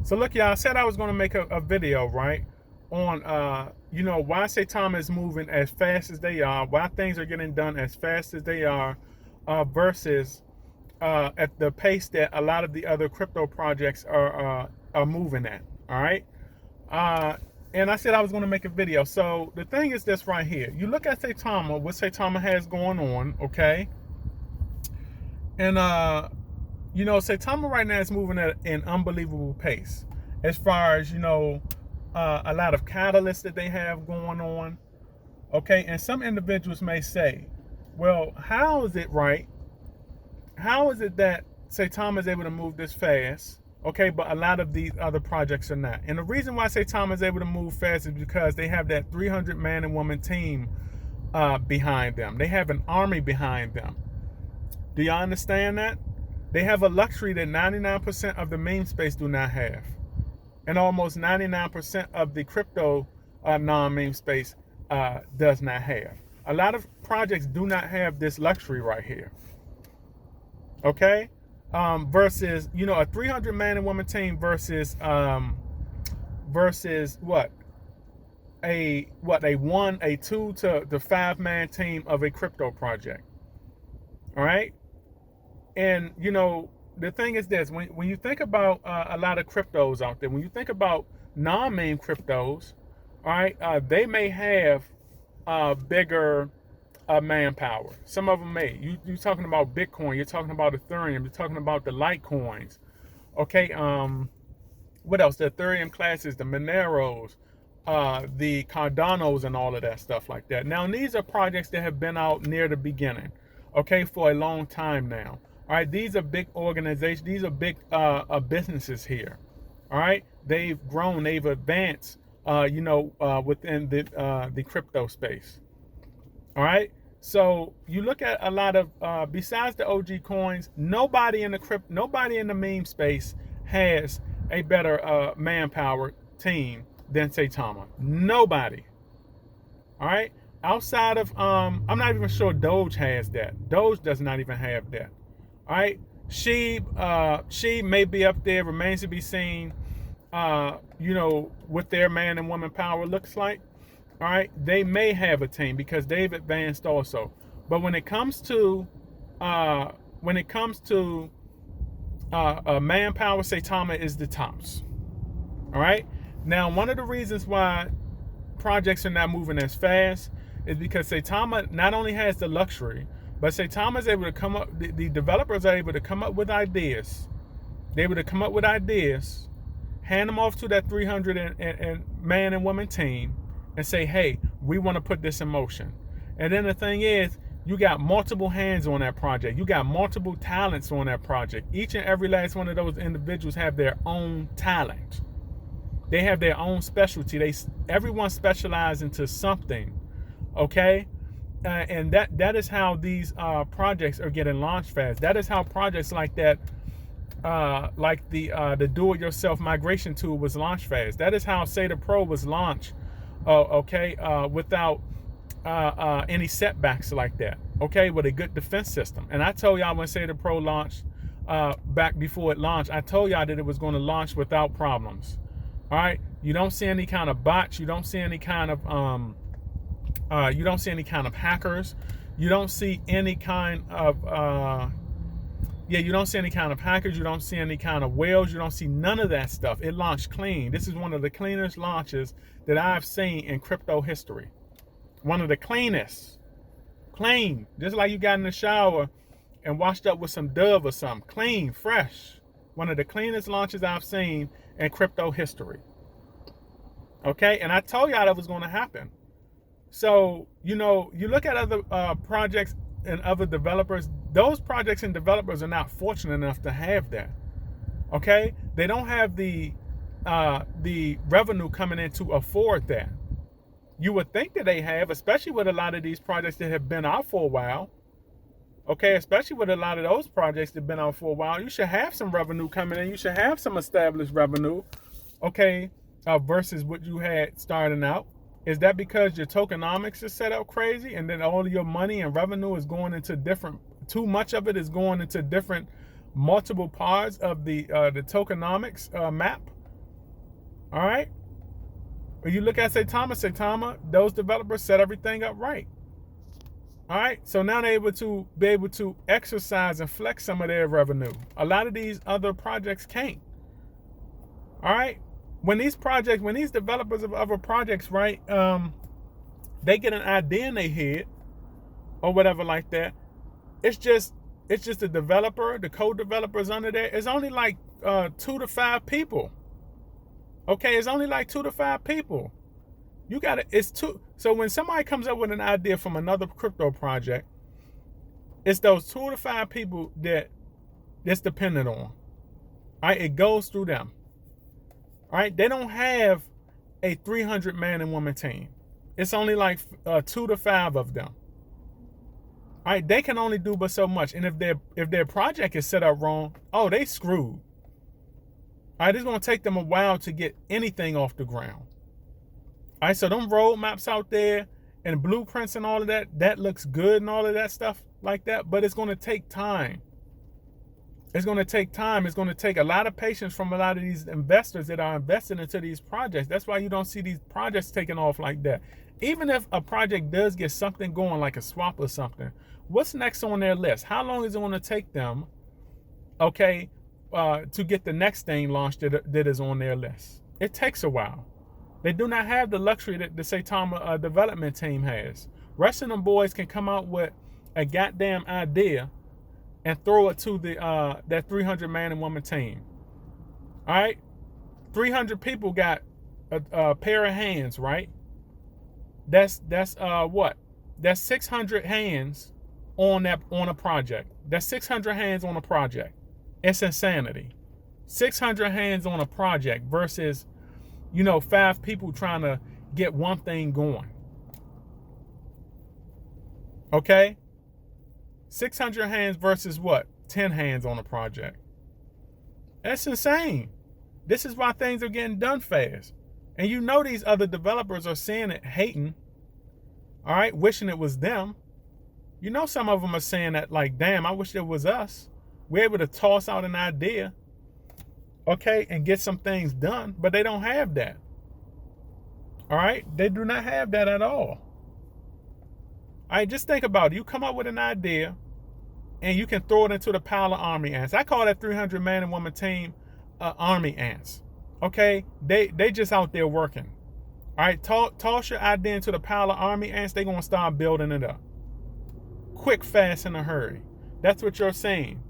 So look, y'all, I said I was going to make a video, right, on why Saitama is moving as fast as they are, why things are getting done as fast as they are, versus at the pace that a lot of the other crypto projects are moving at. All right. Uh, and I said I was going to make a video. So the thing is this right here. You look at Saitama, what Saitama has going on, okay? And Saitama right now is moving at an unbelievable pace as far as, a lot of catalysts that they have going on. Okay, and some individuals may say, well, how is it right? How is it that Saitama is able to move this fast? Okay, but a lot of these other projects are not. And the reason why Saitama is able to move fast is because they have that 300 man and woman team behind them. They have an army behind them. Do y'all understand that? They have a luxury that 99% of the meme space do not have. And almost 99% of the crypto non-meme space does not have. A lot of projects do not have this luxury right here. Okay? Versus, a 300 man and woman team versus what? A 1, a 2 to the 5 man team of a crypto project. All right? And, the thing is this, when you think about a lot of cryptos out there, when you think about non-meme cryptos, all right, they may have bigger manpower. Some of them may. You're talking about Bitcoin, you're talking about Ethereum, you're talking about the Litecoins. Okay, what else? The Ethereum classes, the Moneros, the Cardanos, and all of that stuff like that. Now, these are projects that have been out near the beginning, okay, for a long time now. All right, these are big organizations. These are big businesses here. All right, they've grown, they've advanced, within the crypto space. All right, so you look at a lot of besides the OG coins, nobody in the meme space has a better manpower team than Saitama. Nobody. All right, outside of I'm not even sure Doge has that. Doge does not even have that. All right, she may be up there, remains to be seen. What their man and woman power looks like. All right, they may have a team because they've advanced also. But when it comes to manpower, Saitama is the tops. All right. Now, one of the reasons why projects are not moving as fast is because Saitama not only has the luxury, but Saitama is able to come up. The developers are able to come up with ideas. They're able to come up with ideas, hand them off to that 300 and man and woman team, and say, hey, we want to put this in motion. And then the thing is, you got multiple hands on that project. You got multiple talents on that project. Each and every last one of those individuals have their own talent. They have their own specialty. Everyone specializes into something, okay? And that is how these projects are getting launched fast. That is how projects like that, like the do-it-yourself migration tool was launched fast. That is how SATA Pro was launched, without any setbacks like that, okay, with a good defense system. And I told y'all when SATA Pro launched, back before it launched, I told y'all that it was going to launch without problems. All right, you don't see any kind of bots, you don't see any kind of hackers, you don't see any kind of you don't see any kind of hackers, you don't see any kind of whales, you don't see none of that stuff. It launched clean. This is one of the cleanest launches that I've seen in crypto history. One of the cleanest. Clean. Just like you got in the shower and washed up with some Dove or something. Clean, fresh. One of the cleanest launches I've seen in crypto history. Okay, and I told y'all that was going to happen. So, you look at other projects and other developers. Those projects and developers are not fortunate enough to have that. Okay, they don't have the revenue coming in to afford that. You would think that they have, especially with a lot of these projects that have been out for a while. Okay, especially with a lot of those projects that have been out for a while, you should have some revenue coming in. You should have some established revenue, okay, versus what you had starting out. Is that because your tokenomics is set up crazy and then all of your money and revenue is going into too much of it is going into different multiple parts of the tokenomics map? All right. When you look at Saitama, those developers set everything up right. All right. So now they're able to be able to exercise and flex some of their revenue. A lot of these other projects can't. All right. When these developers of other projects, right, they get an idea in their head or whatever like that. It's just the developer, the co-developers under there. It's only like 2 to 5 people. Okay, it's only like 2 to 5 people. You got it. It's two. So when somebody comes up with an idea from another crypto project, it's those 2 to 5 people that's dependent on. All right, it goes through them. All right, they don't have a 300 man and woman team. It's only like 2 to 5 of them. All right, they can only do but so much, and if their project is set up wrong, oh, they screwed. All right, it's gonna take them a while to get anything off the ground. All right, so them roadmaps out there and blueprints and all of that looks good and all of that stuff like that, but it's gonna take time. It's gonna take time. It's gonna take a lot of patience from a lot of these investors that are invested into these projects. That's why you don't see these projects taking off like that. Even if a project does get something going, like a swap or something, what's next on their list? How long is it going to take them, okay, to get the next thing launched that is on their list? It takes a while. They do not have the luxury that the Saitama development team has. Rest of them boys can come out with a goddamn idea and throw it to that 300 man and woman team. All right, 300 people got a pair of hands, right? That's what? That's 600 hands on a project. That's 600 hands on a project. It's insanity. 600 hands on a project versus, 5 people trying to get one thing going. Okay? 600 hands versus what? 10 hands on a project. That's insane. This is why things are getting done fast. And these other developers are seeing it, hating, all right, wishing it was them. Some of them are saying that, like, damn, I wish it was us. We're able to toss out an idea, okay, and get some things done, but they don't have that. All right, they do not have that at all. All right, just think about it. You come up with an idea, and you can throw it into the pile of army ants. I call that 300 man and woman team army ants. Okay, they just out there working. All right, toss your idea into the pile of army ants. They're gonna start building it up, quick, fast, in a hurry. That's what you're saying.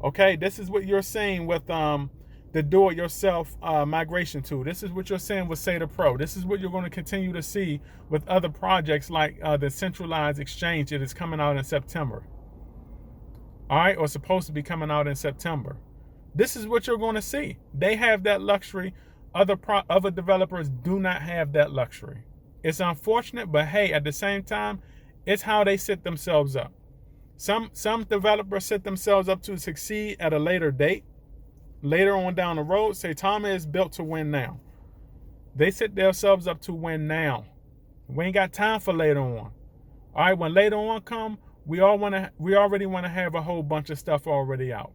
Okay, this is what you're saying with the do-it-yourself migration tool. This is what you're saying with SATA Pro. This is what you're going to continue to see with other projects like the centralized exchange that is coming out in September. All right, or supposed to be coming out in September. This is what you're going to see. They have that luxury. Other developers do not have that luxury. It's unfortunate, but hey, at the same time, it's how they set themselves up. Some developers set themselves up to succeed at a later date. Later on down the road, Saitama is built to win now. They set themselves up to win now. We ain't got time for later on. All right, when later on come, we already want to have a whole bunch of stuff already out.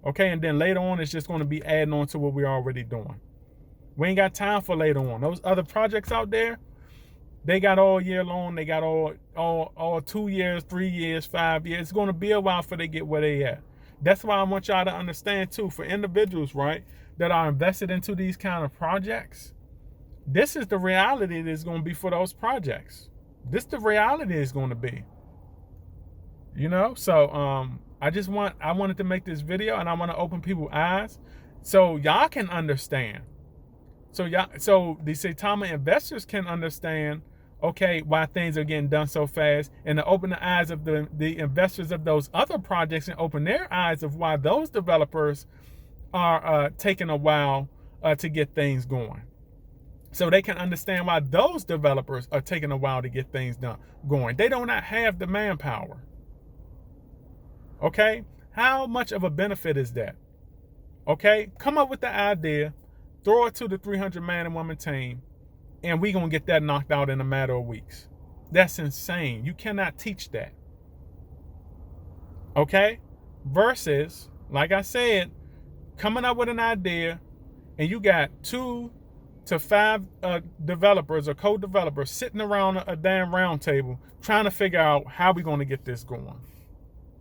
Okay, and then later on, it's just going to be adding on to what we're already doing. We ain't got time for later on. Those other projects out there, they got all year long. They got all 2 years, 3 years, 5 years. It's going to be a while before they get where they at. That's why I want y'all to understand too, for individuals, right, that are invested into these kind of projects, this is the reality that is going to be for those projects. This the reality is going to be. So I wanted to make this video, and I want to open people's eyes so y'all can understand. So the Saitama investors can understand, okay, why things are getting done so fast, and to open the eyes of the investors of those other projects and open their eyes of why those developers are taking a while to get things going. So they can understand why those developers are taking a while to get things going. They do not have the manpower. Okay? How much of a benefit is that? Okay? Come up with the idea, throw it to the 300 man and woman team, and we're going to get that knocked out in a matter of weeks. That's insane. You cannot teach that. Okay? Versus, like I said, coming up with an idea, and you got 2 to 5 developers or co-developers sitting around a damn round table trying to figure out how we're going to get this going.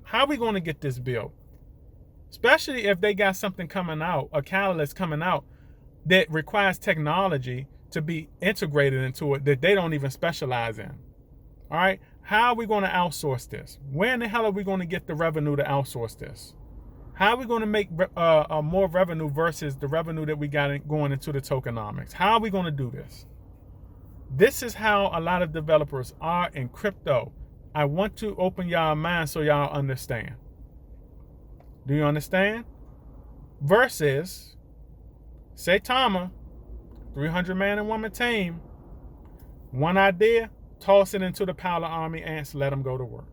How are we going to get this built? Especially if they got something coming out, a catalyst coming out that requires technology to be integrated into it that they don't even specialize in. All right? How are we going to outsource this? Where in the hell are we going to get the revenue to outsource this? How are we going to make more revenue versus the revenue that we got going into the tokenomics? How are we going to do this? This is how a lot of developers are in crypto. I want to open y'all mind so y'all understand. Do you understand? Versus Saitama, 300 man and woman team, one idea, toss it into the pile of army ants, let them go to work.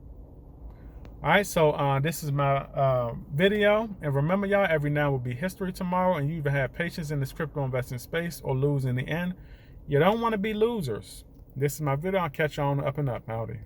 All right, so this is my video. And remember, y'all, every now will be history tomorrow, and you either have patience in this crypto investing space or lose in the end. You don't want to be losers. This is my video. I'll catch you on the up and up. Howdy.